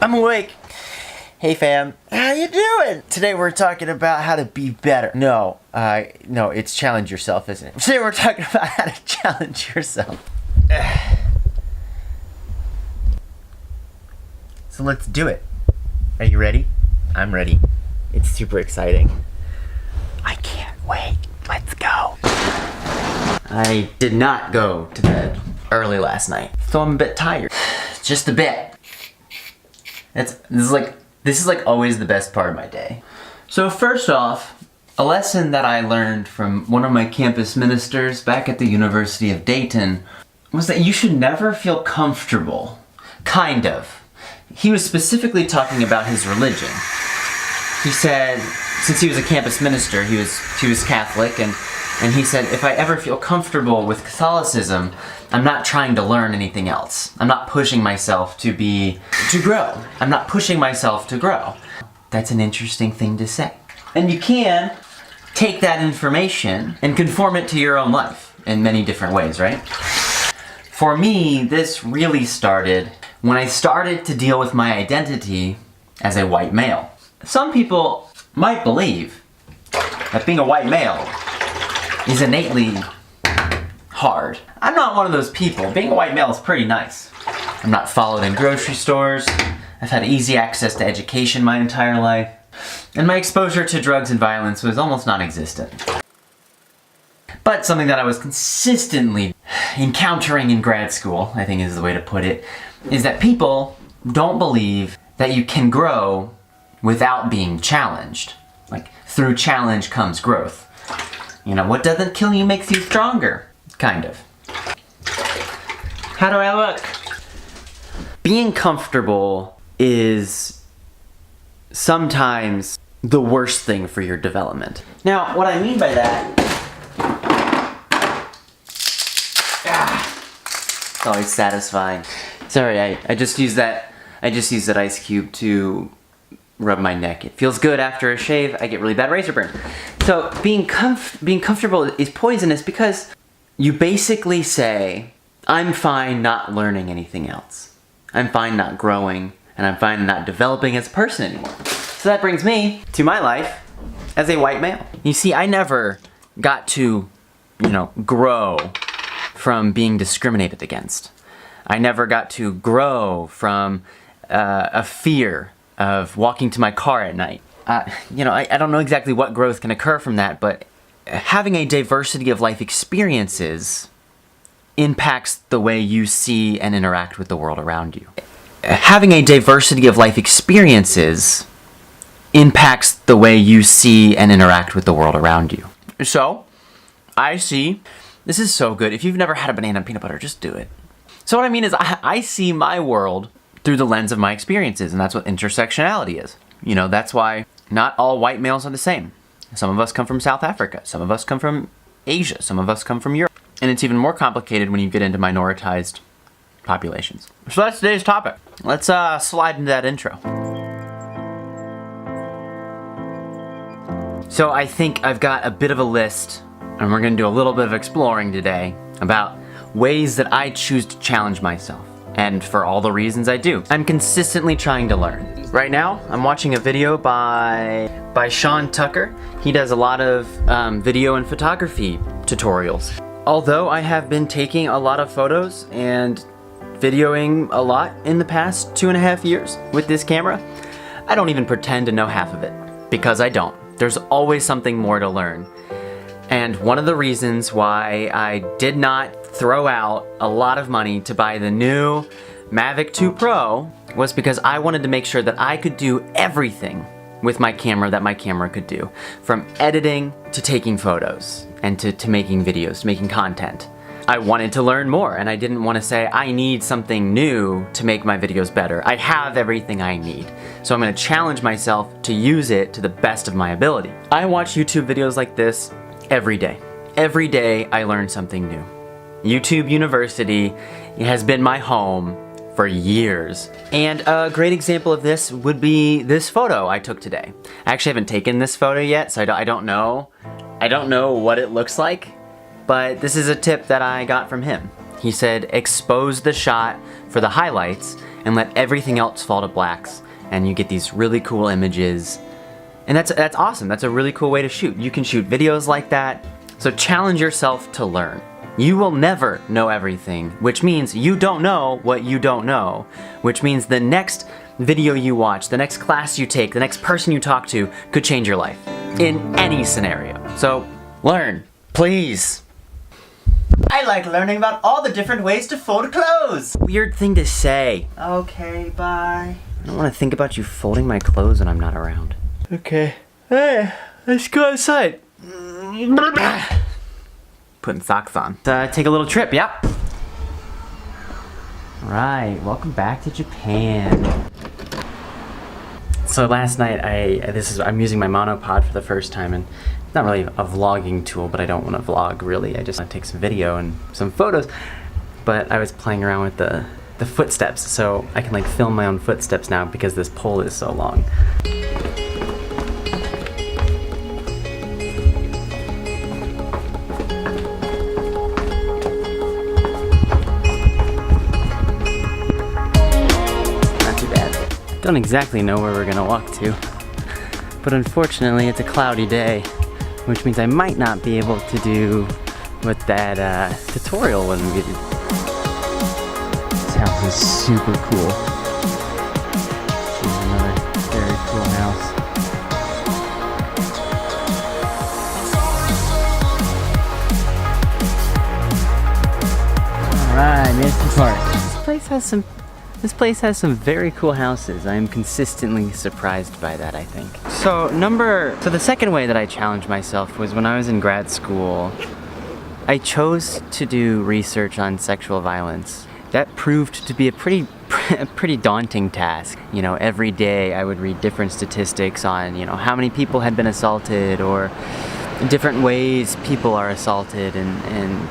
I'm awake. Hey fam, how you doing? Today we're talking about how to be better. No, it's challenge yourself, isn't it? Today we're talking about how to challenge yourself. So let's do it. Are you ready? I'm ready. It's super exciting. I can't wait. Let's go. I did not go to bed early last night, so I'm a bit tired. Just a bit. This is like always the best part of my day. So first off, a lesson that I learned from one of my campus ministers back at the University of Dayton was that you should never feel comfortable. Kind of. He was specifically talking about his religion. He said, since he was a campus minister, he was Catholic, and he said, if I ever feel comfortable with Catholicism, I'm not trying to learn anything else. I'm not pushing myself to grow. I'm not pushing myself to grow. That's an interesting thing to say. And you can take that information and conform it to your own life in many different ways, right? For me, this really started when I started to deal with my identity as a white male. Some people might believe that being a white male is innately hard. I'm not one of those people. Being a white male is pretty nice. I'm not followed in grocery stores. I've had easy access to education my entire life. And my exposure to drugs and violence was almost non-existent. But something that I was consistently encountering in grad school, I think is the way to put it, is that people don't believe that you can grow without being challenged. Like, through challenge comes growth. You know, what doesn't kill you makes you stronger. Kind of. How do I look? Being comfortable is sometimes the worst thing for your development. Now, what I mean by that, it's always satisfying. Sorry, I just used that ice cube to rub my neck. It feels good after a shave. I get really bad razor burn. So being comfortable is poisonous because you basically say, I'm fine not learning anything else. I'm fine not growing, and I'm fine not developing as a person anymore. So that brings me to my life as a white male. You see, I never got to, grow from being discriminated against. I never got to grow from a fear of walking to my car at night. I don't know exactly what growth can occur from that, but having a diversity of life experiences impacts the way you see and interact with the world around you. Having a diversity of life experiences impacts the way you see and interact with the world around you. So, this is so good. If you've never had a banana and peanut butter, just do it. So what I mean is I see my world through the lens of my experiences, and that's what intersectionality is. That's why not all white males are the same. Some of us come from South Africa, some of us come from Asia, some of us come from Europe. And it's even more complicated when you get into minoritized populations. So that's today's topic. Let's slide into that intro. So I think I've got a bit of a list, and we're gonna do a little bit of exploring today about ways that I choose to challenge myself. And for all the reasons I do. I'm consistently trying to learn. Right now, I'm watching a video by Sean Tucker. He does a lot of video and photography tutorials. Although I have been taking a lot of photos and videoing a lot in the past 2.5 years with this camera, I don't even pretend to know half of it. Because I don't. There's always something more to learn. And one of the reasons why I did not throw out a lot of money to buy the new Mavic 2 Pro was because I wanted to make sure that I could do everything with my camera that my camera could do. From editing to taking photos and to making videos, to making content. I wanted to learn more, and I didn't want to say I need something new to make my videos better. I have everything I need. So I'm going to challenge myself to use it to the best of my ability. I watch YouTube videos like this every day. Every day I learn something new. YouTube University has been my home for years. And a great example of this would be this photo I took today. I actually haven't taken this photo yet, so I don't know what it looks like, but this is a tip that I got from him. He said, expose the shot for the highlights and let everything else fall to blacks, and you get these really cool images. And that's awesome. That's a really cool way to shoot. You can shoot videos like that. So challenge yourself to learn. You will never know everything, which means you don't know what you don't know, which means the next video you watch, the next class you take, the next person you talk to could change your life in any scenario. So learn, please. I like learning about all the different ways to fold clothes. Weird thing to say. Okay, bye. I don't want to think about you folding my clothes when I'm not around. Okay. Hey, let's go outside. Putting socks on. Take a little trip, yep. Right, welcome back to Japan. So last night I'm using my monopod for the first time, and it's not really a vlogging tool, but I don't want to vlog really. I just want to take some video and some photos. But I was playing around with the footsteps, so I can like film my own footsteps now because this pole is so long. Don't exactly know where we're gonna walk to, but unfortunately it's a cloudy day, which means I might not be able to do what that tutorial was. This house is super cool. This is another very cool house. Alright, Mr. Park. This place has some very cool houses. I am consistently surprised by that, I think. So the second way that I challenged myself was when I was in grad school. I chose to do research on sexual violence. That proved to be a pretty daunting task. You know, every day I would read different statistics on, you know, how many people had been assaulted, or different ways people are assaulted, and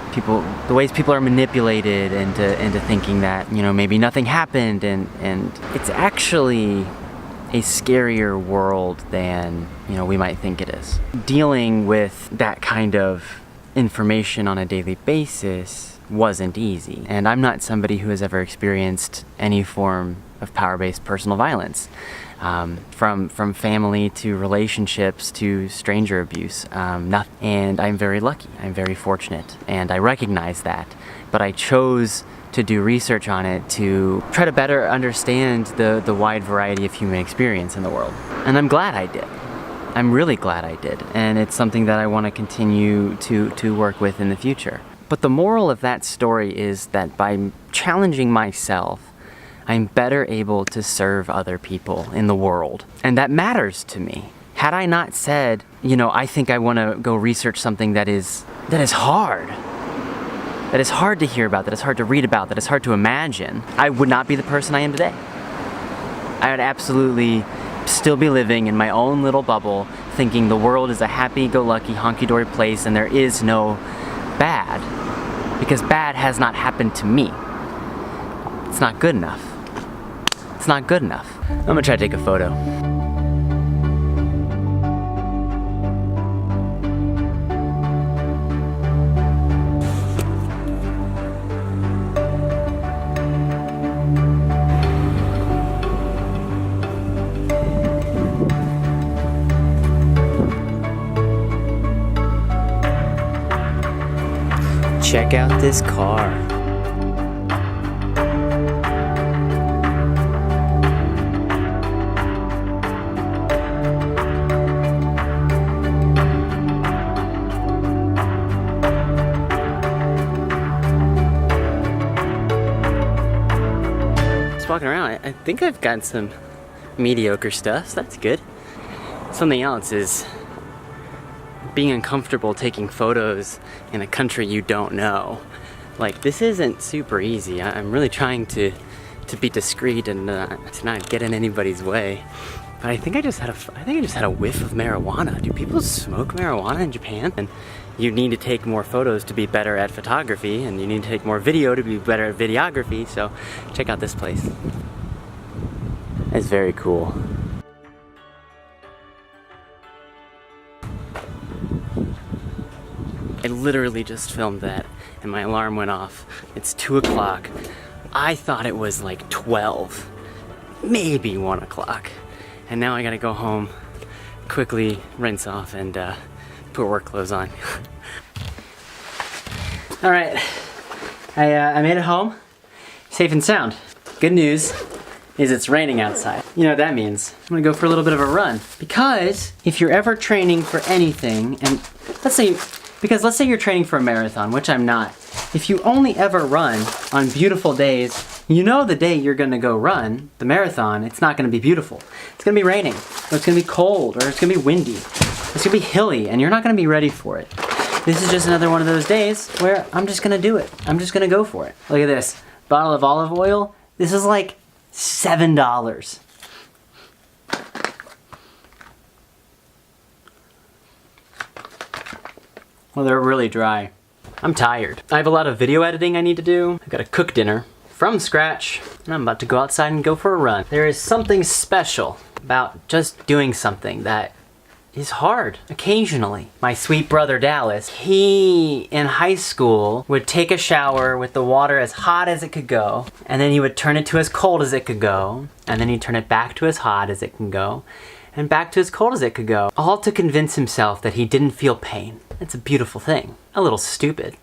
the ways people are manipulated into thinking that, you know, maybe nothing happened, and it's actually a scarier world than, you know, we might think it is. Dealing with that kind of information on a daily basis wasn't easy, and I'm not somebody who has ever experienced any form of power-based personal violence. From family to relationships to stranger abuse, nothing. And I'm very lucky, I'm very fortunate, and I recognize that. But I chose to do research on it to try to better understand the wide variety of human experience in the world. And I'm glad I did. I'm really glad I did. And it's something that I want to continue to work with in the future. But the moral of that story is that by challenging myself, I'm better able to serve other people in the world. And that matters to me. Had I not said, you know, I think I want to go research something that is hard, that is hard to hear about, that is hard to read about, that is hard to imagine, I would not be the person I am today. I would absolutely still be living in my own little bubble, thinking the world is a happy-go-lucky, honky-dory place and there is no bad, because bad has not happened to me. It's not good enough. It's not good enough. I'm gonna try to take a photo. Check out this car. Walking around, I think I've got some mediocre stuff, so that's good. Something else is being uncomfortable taking photos in a country you don't know. Like, this isn't super easy. I'm really trying to be discreet and to not get in anybody's way. But I think I just had a whiff of marijuana. Do people smoke marijuana in Japan? And you need to take more photos to be better at photography, and you need to take more video to be better at videography, so check out this place. It's very cool. I literally just filmed that, and my alarm went off. It's 2 o'clock. I thought it was like 12, maybe 1 o'clock. And now I gotta go home, quickly rinse off and put work clothes on. All right, I made it home, safe and sound. Good news is it's raining outside. You know what that means. I'm gonna go for a little bit of a run. Because if you're ever training for anything, and let's say you're training for a marathon, which I'm not. If you only ever run on beautiful days, you know the day you're gonna go run the marathon, it's not gonna be beautiful. It's gonna be raining, or it's gonna be cold, or it's gonna be windy. It's gonna be hilly, and you're not gonna be ready for it. This is just another one of those days where I'm just gonna do it. I'm just gonna go for it. Look at this, bottle of olive oil. This is like $7. Well, they're really dry. I'm tired. I have a lot of video editing I need to do. I've got to cook dinner from scratch, and I'm about to go outside and go for a run. There is something special about just doing something that is hard occasionally. My sweet brother Dallas, he in high school would take a shower with the water as hot as it could go, and then he would turn it to as cold as it could go, and then he'd turn it back to as hot as it can go, and back to as cold as it could go, all to convince himself that he didn't feel pain. It's a beautiful thing. A little stupid,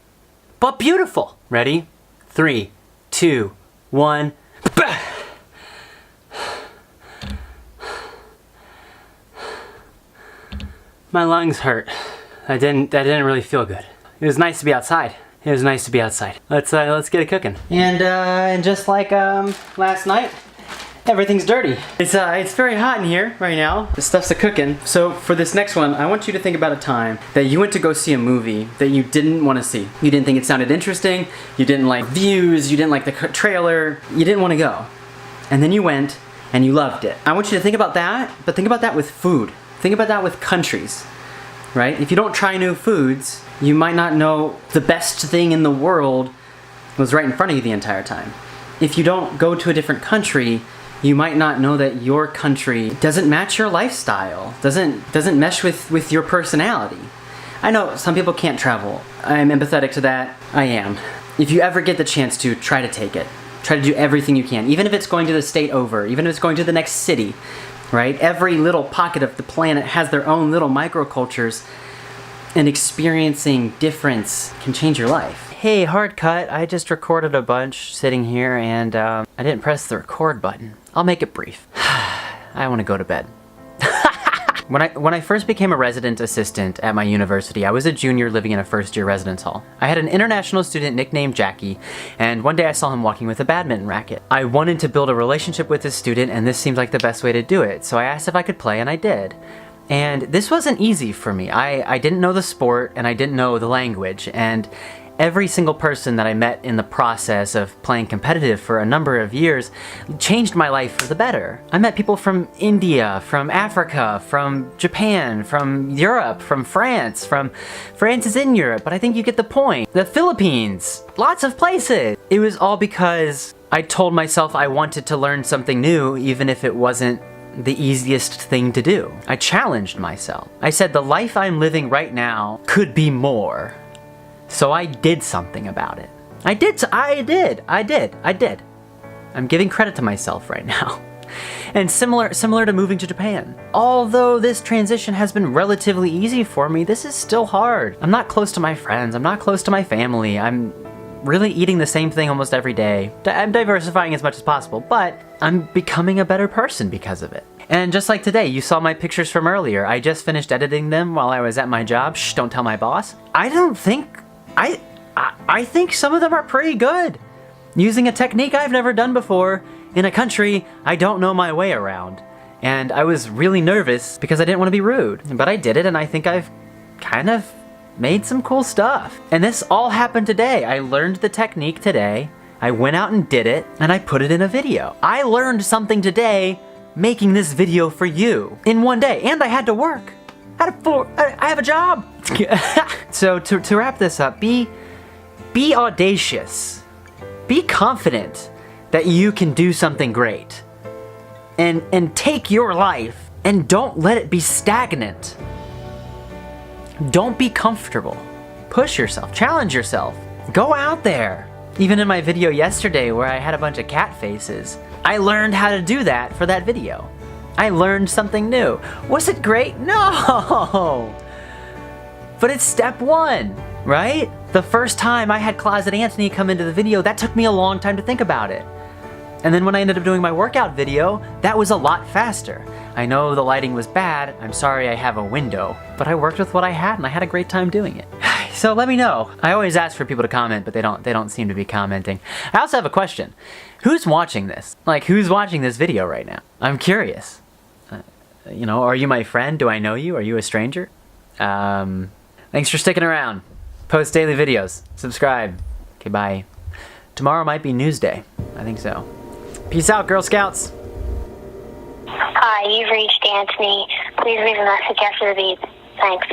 but beautiful. Ready? 3, 2, 1. Bah! My lungs hurt. That didn't really feel good. It was nice to be outside. It was nice to be outside. Let's get it cooking. And just like last night, everything's dirty. It's very hot in here right now. The stuff's a-cooking. So for this next one, I want you to think about a time that you went to go see a movie that you didn't want to see. You didn't think it sounded interesting. You didn't like views. You didn't like the trailer. You didn't want to go. And then you went and you loved it. I want you to think about that, but think about that with food. Think about that with countries, right? If you don't try new foods, you might not know the best thing in the world was right in front of you the entire time. If you don't go to a different country, you might not know that your country doesn't match your lifestyle, doesn't mesh with your personality. I know some people can't travel. I'm empathetic to that. I am. If you ever get the chance to, try to take it. Try to do everything you can, even if it's going to the state over, even if it's going to the next city. Right? Every little pocket of the planet has their own little microcultures, and experiencing difference can change your life. Hey, hard cut. I just recorded a bunch sitting here, and I didn't press the record button. I'll make it brief. I want to go to bed. When I first became a resident assistant at my university, I was a junior living in a first-year residence hall. I had an international student nicknamed Jackie, and one day I saw him walking with a badminton racket. I wanted to build a relationship with this student, and this seemed like the best way to do it, so I asked if I could play, and I did. And this wasn't easy for me. I didn't know the sport, and I didn't know the language, and every single person that I met in the process of playing competitive for a number of years changed my life for the better. I met people from India, from Africa, from Japan, from Europe, from France. France is in Europe, but I think you get the point. The Philippines, lots of places. It was all because I told myself I wanted to learn something new, even if it wasn't the easiest thing to do. I challenged myself. I said the life I'm living right now could be more. So I did something about it. I did. I'm giving credit to myself right now. And similar to moving to Japan. Although this transition has been relatively easy for me, this is still hard. I'm not close to my friends. I'm not close to my family. I'm really eating the same thing almost every day. I'm diversifying as much as possible, but I'm becoming a better person because of it. And just like today, you saw my pictures from earlier. I just finished editing them while I was at my job. Shh, don't tell my boss. I think some of them are pretty good. Using a technique I've never done before in a country I don't know my way around. And I was really nervous because I didn't want to be rude. But I did it, and I think I've kind of made some cool stuff. And this all happened today. I learned the technique today. I went out and did it, and I put it in a video. I learned something today making this video for you in one day, and I had to work. I have a job. So to wrap this up, be audacious. Be confident that you can do something great. And take your life and don't let it be stagnant. Don't be comfortable. Push yourself, challenge yourself. Go out there. Even in my video yesterday where I had a bunch of cat faces, I learned how to do that for that video. I learned something new. Was it great? No! But it's step one, right? The first time I had Closet Antony come into the video, that took me a long time to think about it. And then when I ended up doing my workout video, that was a lot faster. I know the lighting was bad, I'm sorry I have a window, but I worked with what I had and I had a great time doing it. So let me know. I always ask for people to comment, but they don't seem to be commenting. I also have a question. Who's watching this? Like, who's watching this video right now? I'm curious. You know, are you my friend? Do I know you? Are you a stranger? Thanks for sticking around. Post daily videos. Subscribe. Okay, bye. Tomorrow might be news day. I think so. Peace out, Girl Scouts. Hi, you've reached Antony. Please leave a message after the beep. Thanks.